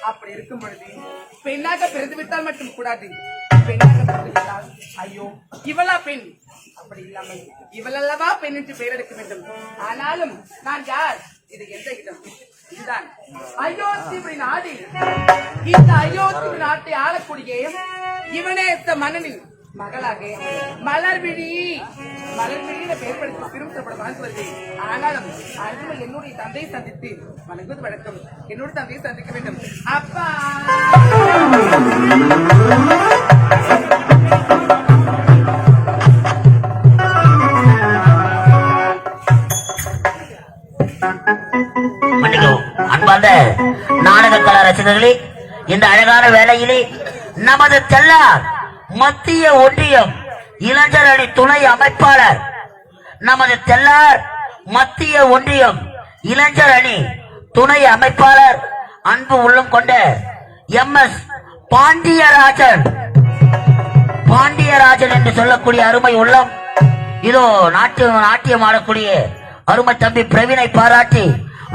அப்படி இருக்கும் பொழுது பெண்ணாக பிறந்து விட்டால் மட்டும் கூடாது. பெண்ணாக பிறந்து விட்டால் ஐயோ இவளா பெண், அப்படி இல்லாமல் இவள் அல்லவா பெண் என்று பெயர் எடுக்க வேண்டும். ஆனாலும் நான் யார், இது எந்த இடம்? இதுதான் அயோத்தி நாடு. இந்த அயோத்தி நாட்டை ஆளக்கூடிய இவனேத்த மன்னனின் மகளாக மலர்விழி பெயர்படுத்தி திருத்தப்பட வாழ்ந்து வருகிறேன். ஆனாலும் அன்று என்னுடைய தந்தையை சந்தித்து வணங்குவது வழக்கம். என்னுடைய தந்தையை சந்திக்க வேண்டும். அப்பா அன்பார்ந்த நாடக கலா ரசிகர்களே, இந்த அழகான வேளையிலே நமது தெல்லார் மத்திய ஒன்றியம் இளைஞர் அணி துணை அமைப்பாளர், நமது தெல்லார் மத்திய ஒன்றியம் இளைஞர் அணி துணை அமைப்பாளர் அன்பு உள்ளம் கொண்ட MS பாண்டியராஜன் என்று சொல்லக்கூடிய அருமை உள்ளம், இதோ நாட்டியம் ஆடக்கூடிய அருமை தம்பி பிரவீனை பாராட்டி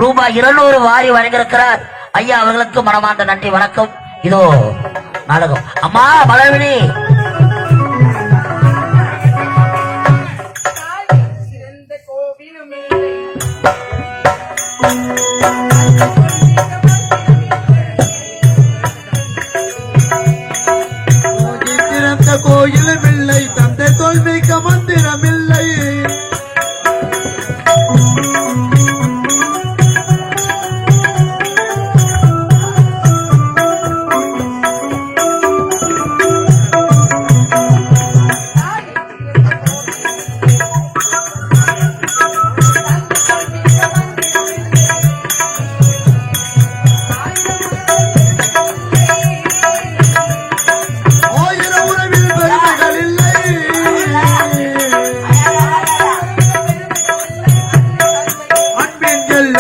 ரூபாய் 200 வாரி வழங்கியிருக்கிறார். ஐயா அவர்களுக்கு மனமார்ந்த நன்றி, வணக்கம். இதோ நாடகம். அம்மா மலர்விழி, கோயிலும் இல்லை, தந்தை தோல்விக்க மந்திரம் இல்லை.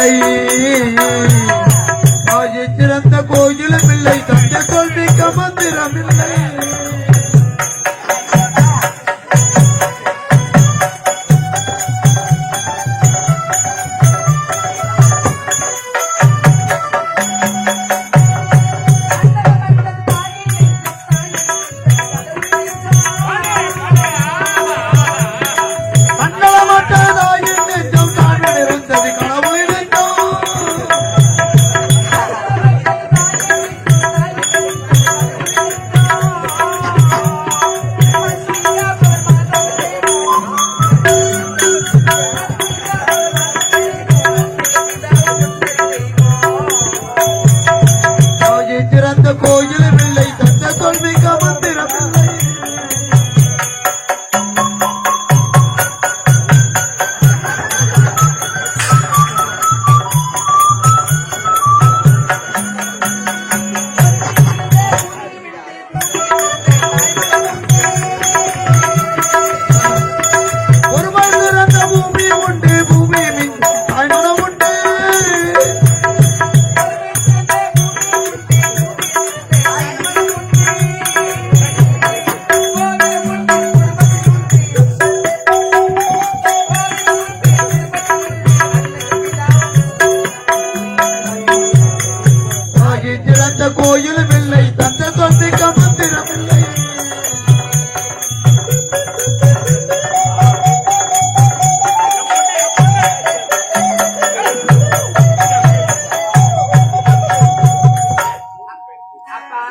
இல்லை ஆகி சிறந்த கோயிலும் இல்லை தந்தை தோல்விக்க மந்திரம் இல்லை மண்டலமட்டதாயின் நெஞ்சம் தான் இருந்தது கடவுள் நெஞ்சம் ஆகி சிறந்த கோயிலும் இல்லை தந்தை தோல்விக்க மந்திரம் இல்லை ஒரு மனிதரந்த பூமி உண்டு பூமி மின் தாய்மனம் உண்டு ஆகி சிறந்த கோயிலும் இல்லை தந்தை தோல்விக்க மந்திரம் இல்லை அப்பா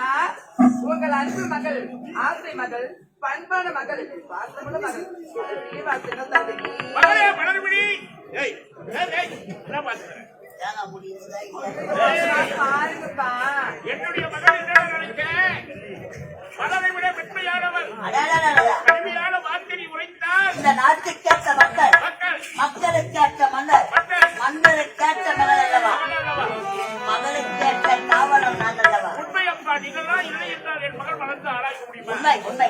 உங்கள் அன்பு மகள் ஆசை மகள் பண்பான மகள் பாசமுள்ள மகள் அதற்கே வாழ்த்துக்கள் தந்தையே. மகளே மலர்விழி ஏய் ஏய் ஏய் என்ன பாத்துற பாருங்கப்பா என்னுடைய மகள் என்ன நினைக்க மலரை விட மென்மையானவர் கடுமையான வார்த்தை உரைத்தால் இந்த நாட்டுக்கேற்ற மக்கள் மக்கள் மக்களுக்கேற்ற மன்னர் மன்னருக்கேற்ற மகள் அல்லவா மகளுக்கேற்ற காவலம் நான் அல்லவா உண்மை அப்பா நீங்கள்தான் இல்லை என்றால் என் மகள் வளர்ந்து ஆராய்க்க முடியுமா உண்மை உண்மை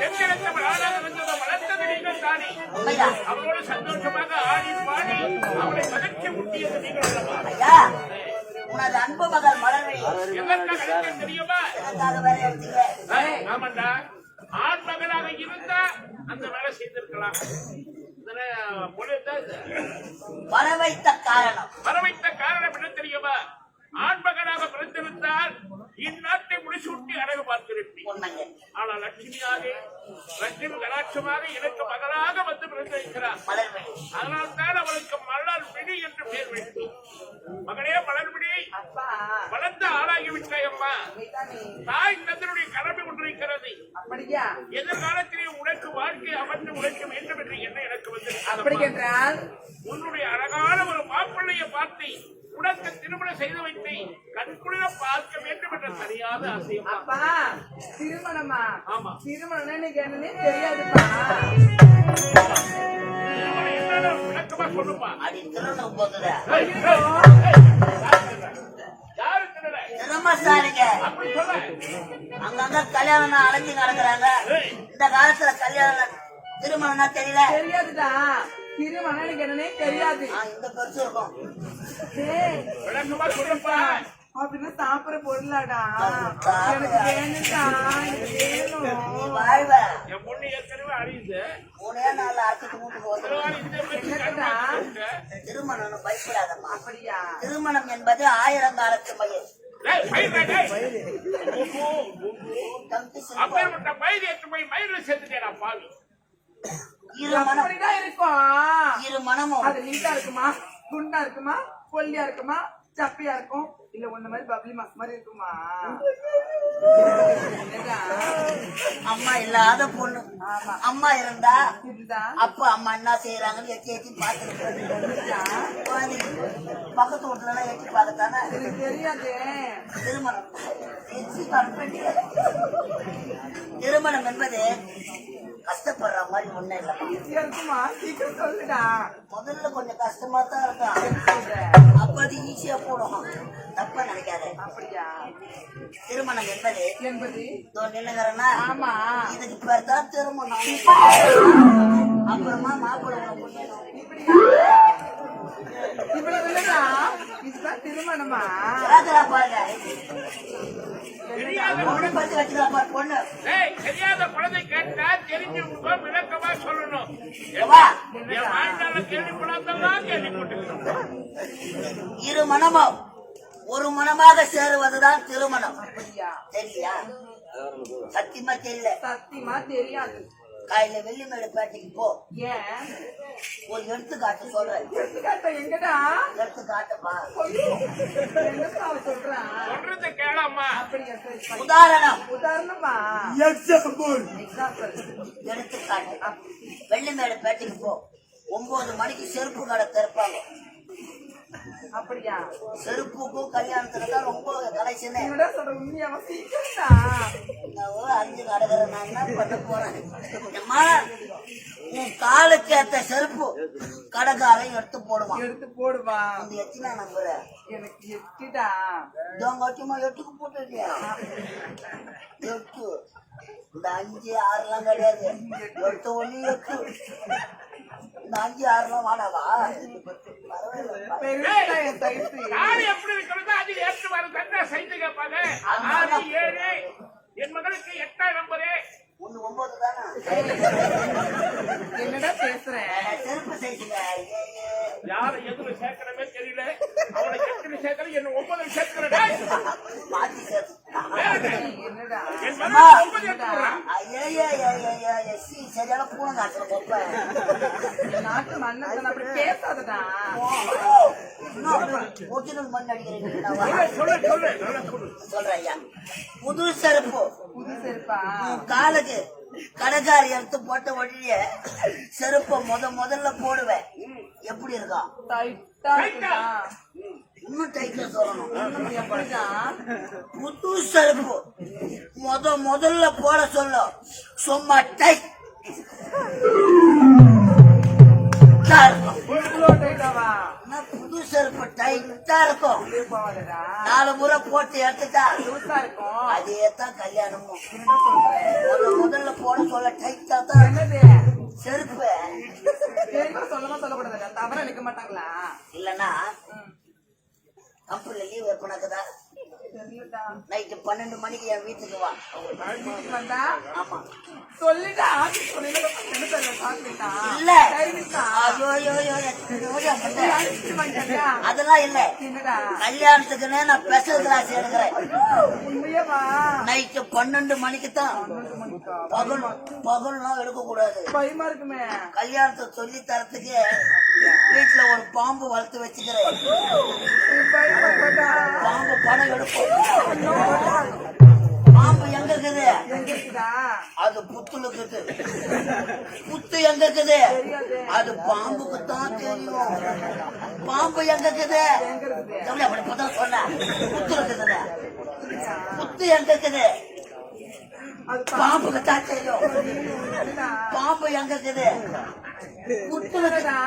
தென்கிழக்கு ஆளாக வந்ததை வளர்த்தது நீங்கள் தானே உண்மைதான் அவரோடு சந்தோஷமாக ஆடி பாடி அவளை மகிழ்ச்சி ஊட்டியது நீங்கள் அல்லவா ஐயா உனது அன்பு மகள் மலர்விழி எதற்காக அழைத்தேன் தெரியுமா எனக்காக வேலை எடுத்துக்க ஆமாண்டா ஆண் மகனாக இருந்தா அந்த வேலை செய்திருக்கலாம் வர வைத்த காரணம் வர வைத்த காரணம் என்ன தெரியுமா ஆண் மகனாக பிறந்திருந்தால் இந்நாட்டை முடிசூட்டி அழகு பார்த்திருப்பேன் உண்மைங்க ஆனால் லட்சுமியாக லட்சுமி கலாட்சமாக எனக்கு மகளாக வந்து பிறந்திருக்கிறார் மலர்விழி அதனால் தான் அவளுக்கு மலர் விழி என்று பெயர் வைத்தோம் மகளே மலர்விழி அப்பா வளர்ந்து ஆளாகிவிட்டாய் அம்மா நீதானே. தாய் தந்தனுடைய கடமை கொண்டிருக்கிறது அப்படியா எதிர்காலத்திலே உனக்கு வாழ்க்கை அமர்ந்து உழைக்க வேண்டும் என்று என்ன எனக்கு வந்து அப்படி என்றால் உன்னுடைய அழகான ஒரு மாப்பிள்ளையை பார்த்து உனக்கு திருமணம் செய்து வைத்து கண்குளிர பார்க்க வேண்டும் என்ற சரியாத ஆசையம் அப்பா திருமணமா ஆமா. திருமணம் எனக்கு என்னன்னே தெரியாதுப்பா என்னன்னு விளக்கமா சொல்லுப்பா அடி திருநம் போகுத யாரு திருட திருமசாரிங்க அப்படி சொல்ல அங்கங்க கல்யாணம் அலைஞ்சு நடக்கிறாங்க இந்த காலத்துல கல்யாணம் திருமணம்னா தெரியல தெரியாதுடா திருமணம் எனக்கு என்னன்னே தெரியாது இந்த பெருசு இருக்கும் டேய், விளக்கமா சொல்லுப்பா அப்படின்னா சாப்பிடுற பொருளாடா சாப்பிடுற. எனக்கு வேணும்டா எனக்கு வேணும் வாழ்வ என் பொண்ணு ஏற்கனவே அழியுது மூணே நாள் ஆக்கிட்டு மூட்டு போகுது திருவாரூர் இந்த பேச்சு என்னடா? திருமணம் பயப்படாதம்மா அப்படியா திருமணம் என்பது 1000 காலத்து மயில் டேய், மயிரா, டேய். ஓஹோ, தம்பி அப்பேற்பட்ட மயில் ஏற்று போய் மயில சேர்த்துட்டேடா பாவி இருமணம் அப்படிதான் இருக்கும் இருமணமும் அது நீட்டா இருக்குமா குண்டா இருக்குமா கொல்லியா இருக்குமா சப்பியா இருக்கும் இல்ல ஒண்ணு மாதிரி பப்ளி மாஸ் மாதிரி இருக்குமா என்னடா? அம்மா இல்லாத பொண்ணு ஆமா. அம்மா இருந்தா இதுதான் அப்பா அம்மா என்ன செய்யறாங்கன்னு எட்டி எட்டி பாத்துருக்கேன் பக்கத்து வீட்டுல எல்லாம் எட்டி பார்க்கத்தானே எனக்கு தெரியாது திருமணம் திருமணம் என்பது கஷ்டப்படுற மாதிரி ஒண்ணு இல்ல ஈஸியா இருக்குமா சீக்கிரம் சொல்லுடா முதல்ல கொஞ்சம் கஷ்டமா தான் இருக்கும் சொல்ற. அப்ப அது ஈஸியா போடும் தப்பா நினைக்காத அப்படியா திருமணம் என்பது என்பது நின்னுங்கிறனா ஆமா இதுக்கு பேர் தான் திருமணம் அப்புறமா மாப்பிள்ளை இப்படியா இவ்வளவு இல்லடா இதுதான் திருமணமா கேக்குறா பாருங்க. தெரியாத பொண்ணு பத்தி வச்சுக்கிறா பாரு பொண்ணு. ஏய், தெரியாத குழந்தை கேட்டா தெரிஞ்சவங்க விளக்கமா சொல்லணும். வா. என் வாழ்நாள கேள்விப்படாதெல்லாம் கேள்விப்பட்டிருக்கோம். இரு மனமும் ஒரு மனமாக சேருவதுதான் திருமணம். அப்படியா தெரியா? சத்தியமா தெரியல. சத்தியமா தெரியாது. காலையில வெள்ளிமேடு பேட்டைக்கு போ. ஏன் ஒரு எடுத்துக்காட்டு சொல்றேன். எடுத்துக்காட்ட எங்கடா எடுத்துக்காட்டுப்பா. என்னப்பா சொல்றான் சொல்றது கேளாமா. அப்படியா சரி சரி. உதாரணம். உதாரணமா எக்ஸாம்பிள். எக்ஸாம்பிள் எடுத்துக்காட்டு. வெள்ளிமேடு பேட்டைக்கு போ. 9 மணிக்கு செருப்பு கடை திறப்பாங்க. அப்படியா செருப்புக்கும் கல்யாணத்துக்கு தான் ரொம்ப கடைசினே. என்னடா சொல்ற உண்மையாவா சீக்கிரம்டா 5 நடக்கிற நான் என்ன பண்ண போறேன். அம்மா, உன் காலுக்கு ஏத்த செருப்பு கடைக்காரன் எடுத்து போடுவான். எடுத்து போடுவா அந்த எத்தனை நம்புற? எனக்கு எட்டுடா இதோங்கச்சுமா 8க்கு போட்டு இல்லையா? 8. இந்த 5, 6 கிடையாது. 8 1 8. இந்த 5 6 வாடாவா? பெருசா என் சைஸ் யாரு எப்படி இருக்கிறதோ அது ஏற்று வர தந்தா சைத்து கேட்பாங்க. 6 7 என் மகளுக்கு 8ஆம் நம்பரு. 1 9 தானே. என்னடா பேசுறேன் செருப்பு சைஸ்ல யாரை எதுல சேர்க்கணுமே தெரியல. அவனை 8 சேர்க்கணும், என்ன 9 சேர்க்கிறேன். மாத்தி சேர்த்து. என்னடா என் மகள் 9 எடுத்துறான். எஸ்சி சரியான பூனை காட்டுற கொப்ப. நாட்டு மன்னன் அப்படி பேசாதடா ஒரிஜினல் மண் அடிக்கிறேன். சொல்லு சொல்லு நல்லா சொல்லு. சொல்றேன் ஐயா. புது செருப்பு புது செருப்பா உன் காலுக்கு கடைக்காரி எடுத்து போட்ட உடனே செருப்ப முதல்ல போடுவேன். எப்படி இருக்கும்? டைட்டா இருக்குடா இன்னும் டைட்ல சொல்லணும். எப்படிடா புது செருப்பு முதல்ல போட சொல்ல சும்மா டைட் இருக்கும். இவ்வளோ டைட்டாவா ஆனா புது செருப்பு டைட்டா இருக்கும். போவாதடா 4 முறை போட்டு எடுத்துட்டா லூசா இருக்கும் அதே தான் கல்யாணமும். என்னடா சொல்றேன் முதல்ல போட சொல்ல டைட்டா தான் என்னது செருப்பு. தெரியுமா சொல்லமா சொல்லக்கூடாதுடா தவற நிக்க மாட்டாங்களா இல்லன்னா கம்பெனில லீவ் எப்பனாக்குதா? தெரியலடா நைட்டு 12 மணிக்கு என் வீட்டுக்கு வா. வீட்டுக்கு வந்தா ஆமா. சொல்லிட்டா சொன்னீங்க என்ன தெரியல சாப்பிட்டா இல்ல. சரிடா ஐயோ, ஐயோ, ஐயோ, எத்தனையோடியா பண்ண? அடிச்சுட்டு வந்துட்டா அதெல்லாம் இல்ல. என்னடா கல்யாணத்துக்குன்னே நான் ஸ்பெஷல் கிளாஸ் எடுக்கிறேன். உண்மையவா நைட்டு 12 மணிக்கு தான். பகல்லாம் எடுக்க கூடாது. பயமா இருக்குமே கல்யாணத்தை சொல்லி தரத்துக்கு வீட்டுல ஒரு பாம்பு வளர்த்து வச்சுக்கிறேன். பயப்படா பாம்பு படம் எடுக்கும். பாம்பு எங்க இருக்குது? எங்க இருக்குடா அது புத்துல இருக்குது. புத்து எங்க இருக்குது? தெரியாது அது பாம்புக்கு தான் தெரியும். பாம்பு எங்க இருக்குது? எங்க இருக்குது எப்படி அப்படி பார்த்தா சொன்ன புத்து இருக்குது. புத்து எங்க இருக்குது? அது பாம்புக்கு தான் தெரியும். பாம்புடா. பாம்பு எங்க இருக்குது? புத்துல இருக்குது. புத்துலடா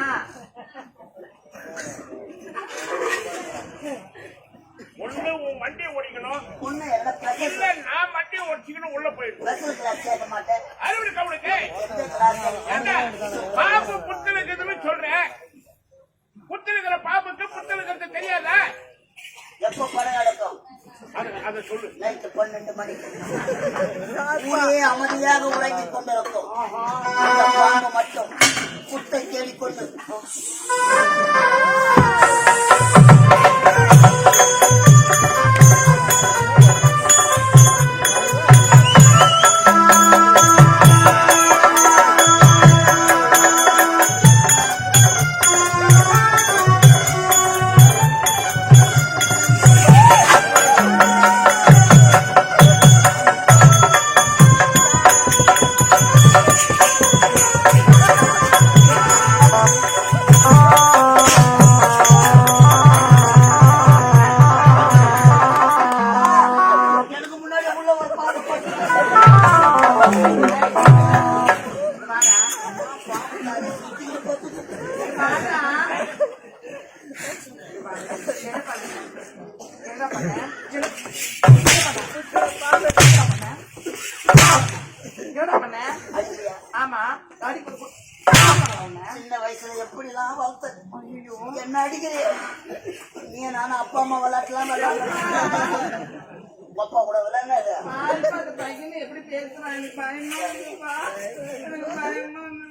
ஒண்ணு உன் வண்டியை ஓடிக்கணும், ஒண்ணு எல்லாம் இல்ல நான் வண்டியை ஓடிச்சுக்கணும் உள்ள போயிடும். ஸ்பெஷல் கிளாஸ் சேர்க்க மாட்டேன். அறிவுக்கு அவனுக்கு எந்த கிளாஸ் ஏண்டா, பாம்பு புத்தலுக்குதுன்னு சொல்றேன். புத்தலுக்கிற பாம்புக்கு புத்தலுக்கிறது தெரியாதா? எப்போ படம் நடக்கும்? அதை சொல்லு. நைட்டு 12 மணிக்கு ஊரே அமைதியாக உறங்கிக் கொண்டிருக்கும். அந்த பாம்பு மட்டும் குட்டை தேடிக்கொண்டு எனக்கு முன்னாடி உள்ள ஒரு பாம்பு போட்டு பாத்தா என்ன பண்ண என்ன பண்ண ஆமா தாடி கொடுக்கும் சின்ன வயசுல எப்படிலாம் வளர்த்த ஐயோ என்ன நடிக்கிறேன். நீ நானும் அப்பா அம்மா விளையாட்டுலாம் விளையாடுறேன். அப்பா கூட விளையாடாது. பாருப்பா, அந்த பையன் எப்படி பேசுறான், எனக்கு பயமா இருக்குப்பா. எனக்கு பயமா இருக்கு.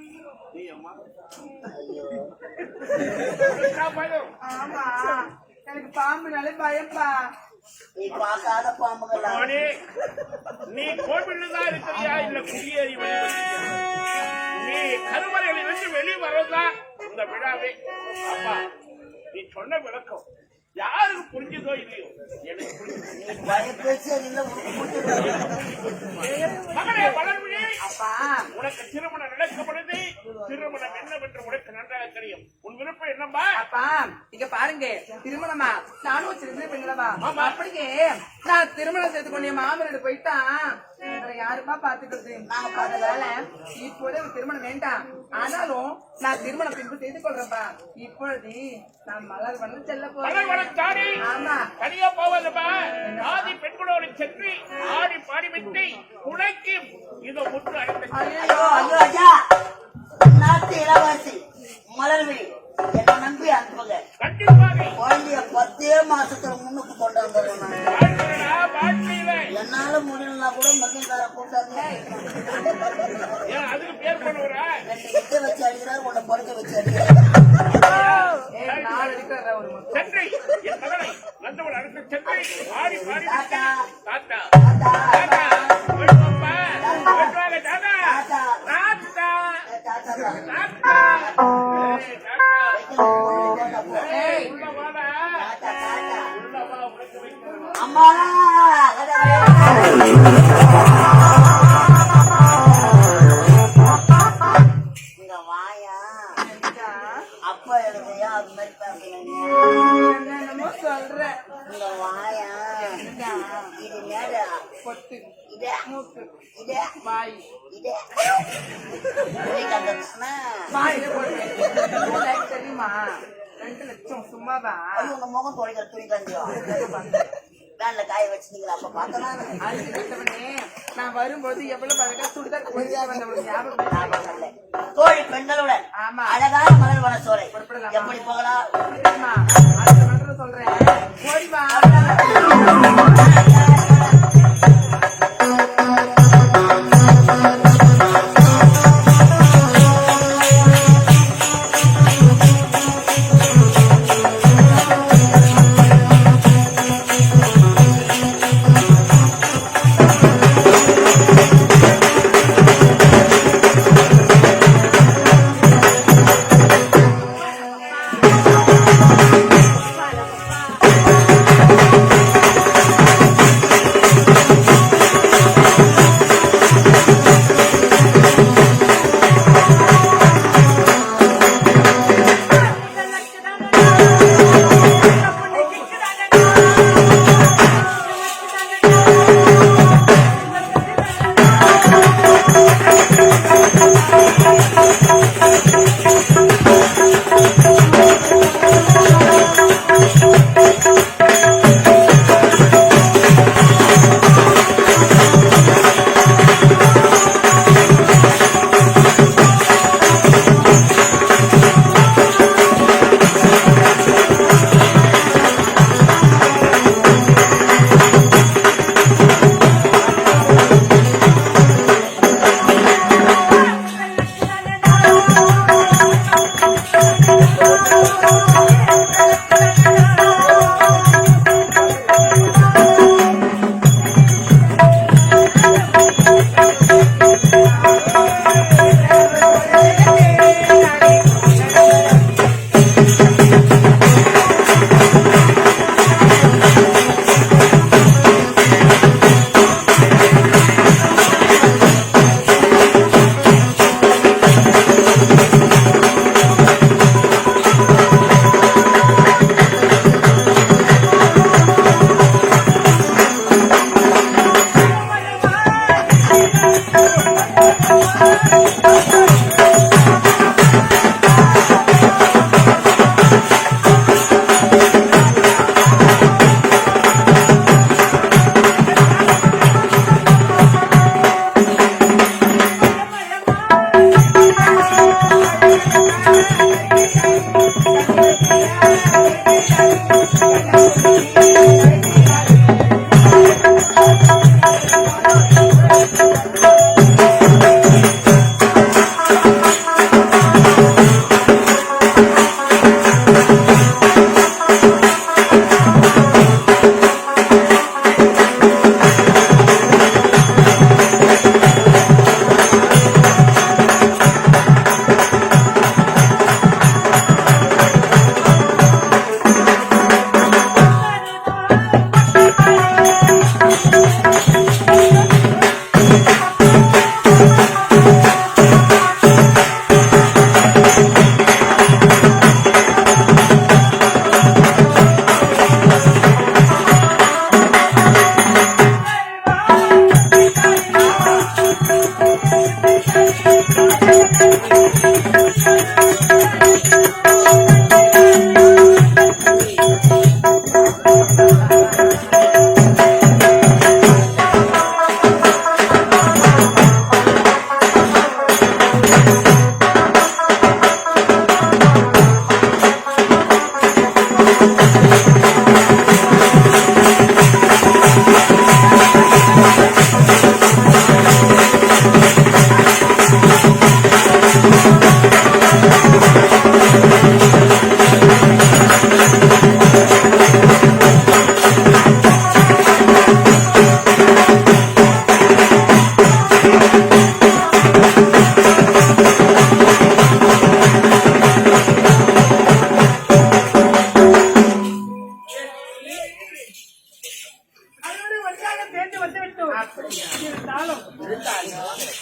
ஆமா, எனக்கு பாம்புனாலே பயப்பா. நீ பார்க்காத பாம்புகள் மகனே, நீ கோவில்ல தான் இருக்கிறியா இல்ல குடியேறி வெளியே நீ கருவறையிலிருந்து வெளியே வர்றதா இந்த விழாவே. அப்பா, நீ சொன்ன விளக்கம் யாருக்கு புரிஞ்சதோ இல்லையோ எனக்கு புரிஞ்சது. மகனே வளர்விழி, அப்பா, உனக்கு திருமணம் நடக்கப்படுது. திருமணம் என்னவென்று உனக்கு நன்றாக தெரியும். உன் விருப்பம் என்னம்பா? அப்பா இங்க பாருங்க, திருமணமா நானும் சின்ன பெண்களவா. அப்படியே நான் திருமணம் செய்து கொண்டு என் மாமனோட போயிட்டான். யாருப்பா பாத்துக்கிறது? அதனால இப்போதே ஒரு திருமணம் வேண்டாம். ஆனாலும் நான் திருமணம் பின்பு செய்து கொள்றேன்ப்பா. இப்பொழுது நான் மலர் வந்து செல்ல போறேன். ஆமா, தனியா போவதுப்பா. ஆதி பெண்களோடு சென்று ஆடி பாடி விட்டு உடைக்கு இதோ முற்று அடைந்த ஐயோ ஐயோ ஐயா, நாட்டு இளவாசி மலர்விழி என்ன நம்பி அனுப்புங்க. கண்டிப்பாக குழந்தைய 10 மாசத்துல முன்னுக்கு கொண்டு வந்துடுறேன். வாழ்க்கையில என்னால முடியலன்னா கூட மகிழ்ந்தார கூட்டாங்க. ஏன் அதுக்கு பேர் பண்ணுவா? 2 கிட்ட வச்சு அடிக்கிறாரு, 1 படுக்க வச்சு அடிக்கிறாரு. நாலு இருக்கிற ஒரு சென்னை என் மகனை வந்தவள் அடுத்து சென்னை ஆடி பாடி தாத்தா தாத்தா தாத்தா தாத்தா வெட்டுவாப்பா, வெட்டுவாங்க தாத்தா தாத்தா தாத்தா தாத்தா தாத்தா. ஏய், தாத்தா ஏய், உள்ள வாடா, தாத்தா தாத்தா உள்ள வா, உனக்கு வைக்கிறேன். அம்மா இங்க வாயா. அப்பா எழுதையா அது மாதிரி பேசுறீங்க. என்னமோ சொல்ற. இங்க வாயா. இது நேரா பொட்டு, இதே மூக்கு, இதே வாய், இதே கண்டனா வாயில போட்டு தெரியுமா? 2 லட்சம் சும்மாவா? உங்க முகம் துடைக்கிற துணி கண்டியும் வேன்ல காய வச்சுட்டீங்களா? அப்ப பார்த்தலாம் அரிசி கட்டவனே, நான் வரும்போது எவ்வளவு அழகா சுடிதார் போட்டு வந்தவனுக்கு ஞாபகம். தோழி பெண்களுடன் ஆமா, அழகான மலர் வன சோலை புறப்படலாமா? எப்படி போகலாம்? சரிம்மா, அடுத்த மண்டலம் சொல்றேன். ஓடி வா.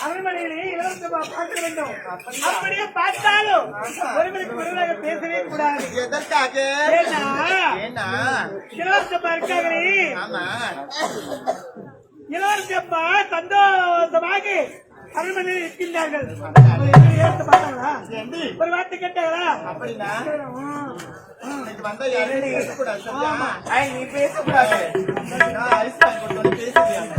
அரண்மனையிலே இளவரசமா பார்க்க வேண்டும். அப்படியே பார்த்தாலும் ஒருவருக்கு ஒருவராக பேசவே கூடாது. எதற்காக? ஏன்னா இளவரசப்பா இருக்காங்களே, ஆமா இளவரசப்பா சந்தோஷமாக அரண்மனையில் இருக்கின்றார்கள். பார்த்தாங்களா? ஒரு வார்த்தை கேட்டாங்களா? அப்படின்னா இன்னைக்கு வந்தா யாரையும் பேசக்கூடாது. சரியா? நீ பேசக்கூடாது. நான் ஐஸ் வாங்கி கொண்டு பேசுறேன்.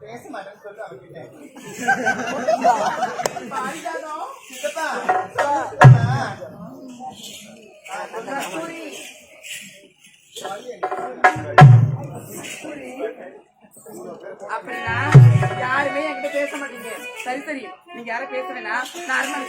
பேச மாட்டேன்னு சொல்லி அவகிட்ட அப்படின்னா யாருமே என்கிட்ட பேச மாட்டீங்க. சரி சரி, நீங்க யாரும் பேச வேணாம். நான் அரண்மனை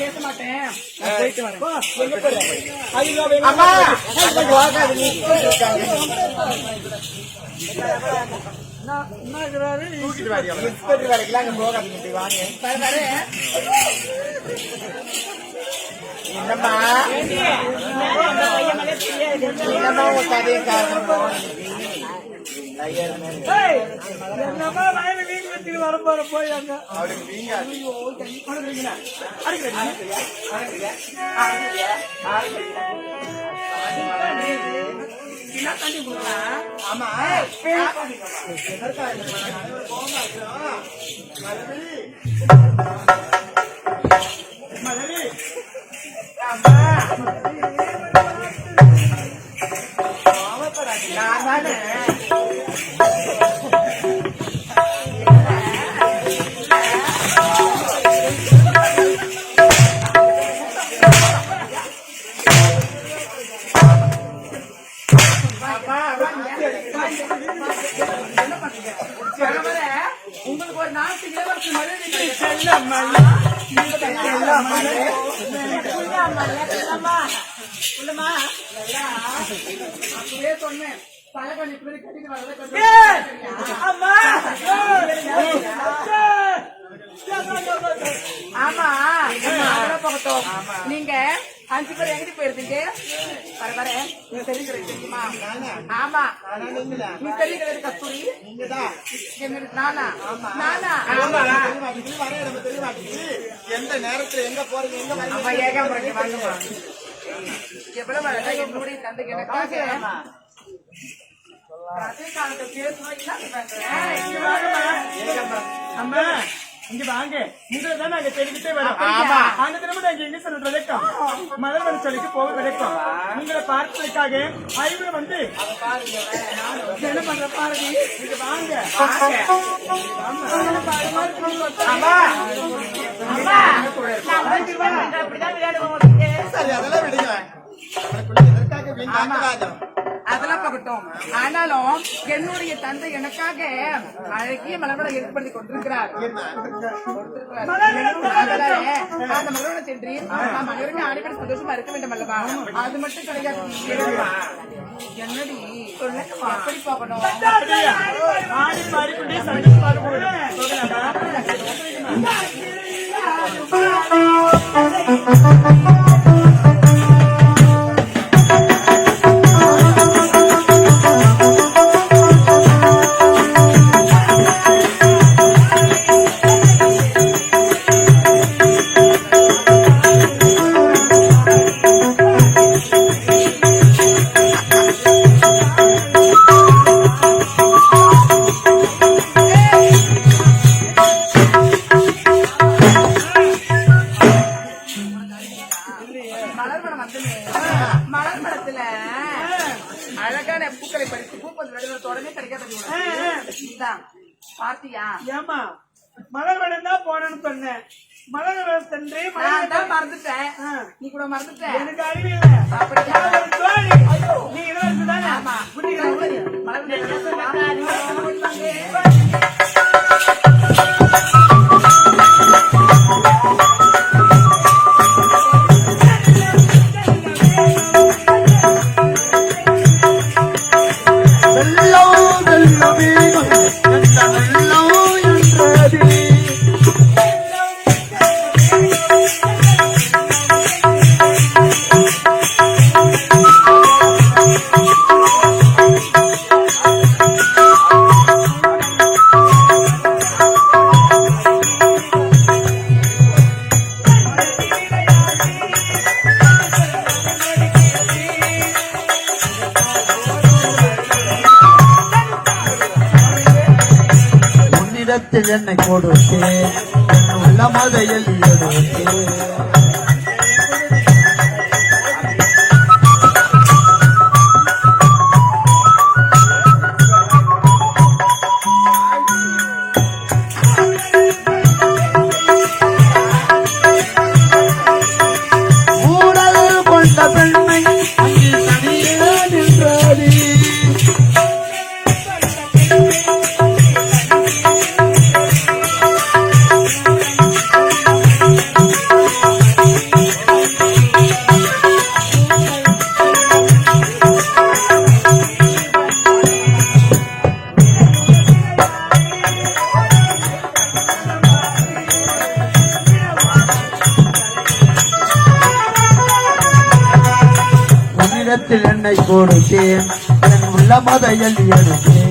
பேச மாட்டேன். நான் போயிட்டு வரேன். அம்மா வாங்காது நீ தூக்கிட்டு வாடி இன்ஸ்பெக்டர் வரைக்கும் அங்க போகாதீங்க. வாங்க என்னம்மா என்னம்மா உங்க கதையை காரணம் என்னமா வயல வீடு வச்சுட்டு வர போற போய் அங்க அவளுக்கு வீங்க ஆமா நான் தானே உங்களுக்கு ஒரு நாட்டு இளவரசி மழை சொல்லுமா அப்படியே சொன்னேன் தலை கொஞ்சம் இப்படி கட்டிட்டு வரதை கொஞ்சம் அம்மா ஆமா அதெல்லாம் போகட்டும். நீங்க 5 பேர் எங்கிட்டு போயிருந்தீங்க? வர நீங்க தெரியுமா? ஆமா நீ தெரியுது கஸ்தூரி நீங்கதான் என்னது நானா நானா எந்த நேரத்துல எங்க போறீங்க எங்க வரீங்க? அம்மா ஏகாம்பரம் வாங்கம்மா. எவ்வளவு அழகா என்னுடைய தந்தைக்கு எனக்காக அதே காலத்தை பேசுவோம் அம்மா இங்க வாங்க உங்களை தான் நாங்க தெரிவித்தே வரோம். அந்த தினமும் நாங்க எங்க சொல்ல விளக்கம் மலர்வன சொல்லிக்கு போக விளக்கம் உங்களை பார்த்ததுக்காக ஐவரும் வந்து என்ன பண்ற பாருங்க இங்க வாங்க சரி அதெல்லாம் விடுங்க. அவனுக்குள்ள எதற்காக வீண் வாக்குவாதம்? அதெல்லாம் பகட்டும். ஆனாலும் என்னுடைய தந்தை எனக்காக அழகிய மலர்வனை ஏற்படுத்தி கொண்டிருக்கிறார். அந்த மலர்வனை சென்று நாம் அனைவருமே அடிப்படை சந்தோஷமா இருக்க வேண்டும் அல்லவா? அது மட்டும் கிடையாது. என்னடி எப்படி போகணும்? ஆடி பாடிக்கொண்டே சந்தோஷமாக போகலாமா? மலர்வனம் வந்துமே மலர்வனத்துல அழகான பூக்களை பறித்து பூப்பது உடனே கிடைக்காத பாத்தியா? ஏமா மலர்வனம் தான் போனேன்னு சொன்னேன். மலர்வனம் சென்று நான் தான் மறந்துட்டேன். நீ கூட மறந்துட்டேன். எனக்கு அறிவு இல்லை. அப்படியா? நீ இளவரசி தானே? ஆமா. என்னை கொடுத்து உள்ள மதையில் எடுத்து ஊடல் கொண்ட பெண்மை அங்கே தனியே நின்றாடி. என்னை கொடுத்தேன் என் உள்ள மதையில் எடுத்தேன்.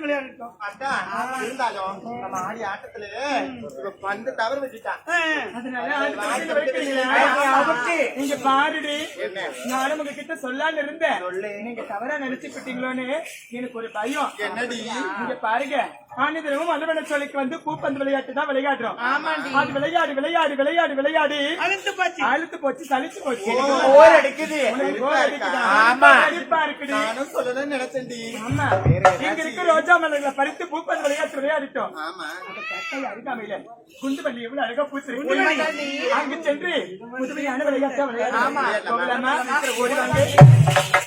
விளையாடட்டும் இருந்தாலும் நம்ம ஆடி ஆட்டத்துல பந்து தவறு வச்சுட்டான். நீங்க பாருடி நானும் உங்ககிட்ட சொல்லான்னு இருந்தேன். நீங்க தவறா நினைச்சுக்கிட்டீங்களோன்னு எனக்கு ஒரு பயம். என்னடி நீங்க பாருங்க ஆணிதரமும் மலர்வன சொல்லிக்கு வந்து பூப்பந்து விளையாட்டு தான் விளையாடுறோம். அது விளையாடி விளையாடி விளையாடி விளையாடி அழுத்து போச்சு சலிச்சு போச்சு. போர் அடிக்குது. நானும் சொல்லணும்னு நினைச்சேன்டி. ஆமா இங்க இருக்கிற ரோஜா மலர்களை பறித்து பூப்பது விளையாட்டு விளையாடிட்டோம். ஆமா கட்டை அருகாமையில குண்டுமல்லி எவ்வளவு அழகா பூத்து அங்கு சென்று புதுமையான விளையாட்டா விளையாடலாம். ஓடி வாங்க.